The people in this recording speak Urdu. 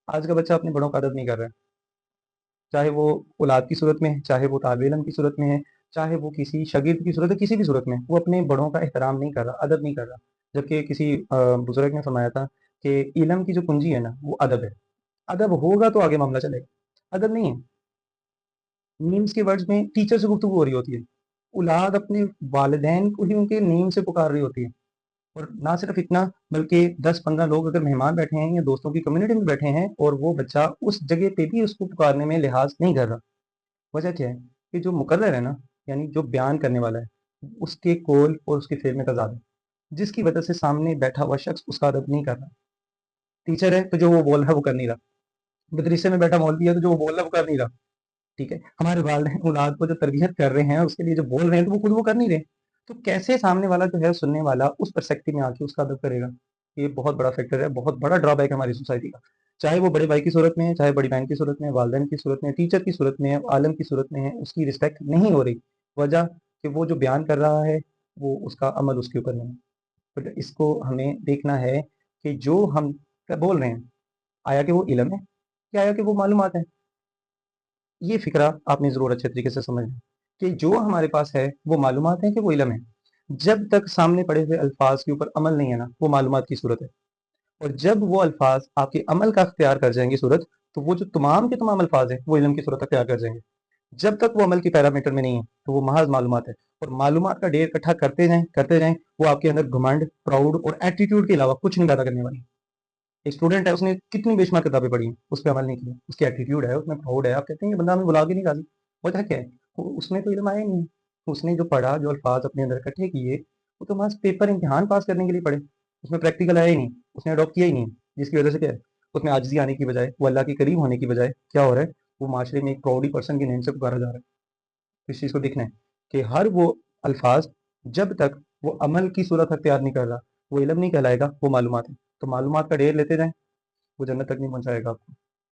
آج کا بچہ اپنے بڑوں کا ادب نہیں کر رہا ہے، چاہے وہ اولاد کی صورت میں ہے، چاہے وہ طالب علم کی صورت میں ہے، چاہے وہ کسی شاگرد کی صورت ہے، کسی بھی صورت میں وہ اپنے بڑوں کا احترام نہیں کر رہا، ادب نہیں کر رہا. جبکہ کسی بزرگ نے فرمایا تھا کہ علم کی جو کنجی ہے نا وہ ادب ہے. ادب ہوگا تو آگے معاملہ چلے گا، ادب نہیں ہے. نیمز کے ورڈز میں ٹیچر سے گفتگو ہو رہی ہوتی ہے، اولاد اپنے والدین کو ہی ان کے نیم سے پکار رہی ہوتی ہے. اور نہ صرف اتنا بلکہ 10-15 لوگ اگر مہمان بیٹھے ہیں یا دوستوں کی کمیونٹی میں بیٹھے ہیں اور وہ بچہ اس جگہ پہ بھی اس کو پکارنے میں لحاظ نہیں کر رہا. وجہ کیا ہے کہ جو مقرر ہے نا، یعنی جو بیان کرنے والا ہے، اس کے قول اور اس کے فعل میں تضاد ہے، جس کی وجہ سے سامنے بیٹھا ہوا شخص اس کا ادب نہیں کر رہا. ٹیچر ہے تو جو وہ بول رہا ہے وہ کر نہیں رہا، مدرسے میں بیٹھا مولوی ہے تو جو وہ بول رہا ہے وہ کر نہیں رہا. ٹھیک ہے، ہمارے والدین اولاد کو جو تربیت کر رہے ہیں اس کے لیے جو بول رہے ہیں تو وہ خود وہ کر نہیں رہے. تو کیسے سامنے والا جو ہے سننے والا اس پرسپیکٹو میں آ کے اس کا ادب کرے گا؟ یہ بہت بڑا فیکٹر ہے، بہت بڑا ڈرا بیک ہے ہماری سوسائٹی کا. چاہے وہ بڑے بھائی کی صورت میں ہے، چاہے بڑی بہن کی صورت میں ہے، والدین کی صورت میں ہے، ٹیچر کی صورت میں ہے، عالم کی صورت میں ہے، اس کی رسپیکٹ نہیں ہو رہی. وجہ کہ وہ جو بیان کر رہا ہے وہ اس کا عمل اس کے اوپر نہیں ہے. تو اس کو ہمیں دیکھنا ہے کہ جو ہم بول رہے ہیں آیا کہ وہ علم ہے یا آیا کہ وہ معلومات ہے. یہ فکرہ آپ نے ضرور اچھے طریقے سے سمجھنا کہ جو ہمارے پاس ہے وہ معلومات ہیں کہ وہ علم ہے. جب تک سامنے پڑے ہوئے الفاظ کے اوپر عمل نہیں ہے نا وہ معلومات کی صورت ہے. اور جب وہ الفاظ آپ کے عمل کا اختیار کر جائیں گے صورت، تو وہ جو تمام کے تمام الفاظ ہیں وہ علم کی صورت اختیار کر جائیں گے. جب تک وہ عمل کی پیرامیٹر میں نہیں ہے تو وہ محض معلومات ہے. اور معلومات کا ڈھیر اکٹھا کرتے جائیں وہ آپ کے اندر گھمنڈ، پراؤڈ اور ایٹیٹیوڈ کے علاوہ کچھ نہیں پیدا کرنے والی. ایک اسٹوڈنٹ ہے، اس نے کتنی بے شمار کتابیں پڑھی ہیں، اس پہ عمل نہیں کیا، اس کی ایٹیٹیوڈ ہے، اس میں پراؤڈ ہے، آپ کہتے ہیں یہ بندہ ہمیں بلا کے نہیں راضی. وجہ کیا ہے؟ اس میں تو علم آیا ہی نہیں. اس نے جو پڑھا، جو الفاظ اپنے اندر اکٹھے کیے، وہ تو بس پیپر امتحان پاس کرنے کے لیے پڑھے. اس میں پریکٹیکل آیا ہی نہیں، اس نے اڈاپٹ کیا ہی نہیں. جس کی وجہ سے کیا ہے، اس میں عاجزی آنے کی بجائے، وہ اللہ کے قریب ہونے کی بجائے کیا ہو رہا ہے، وہ معاشرے میں ایک پراؤڈی پرسن کے نیم سے پکارا جا رہا ہے. اس چیز کو دیکھنا ہے کہ ہر وہ الفاظ جب تک وہ عمل کی صورت اختیار نہیں کر رہا وہ علم نہیں کہلائے گا، وہ معلومات ہے. تو معلومات کا ڈھیر لیتے جائیں، وہ جنت تک نہیں پہنچائے گا آپ کو.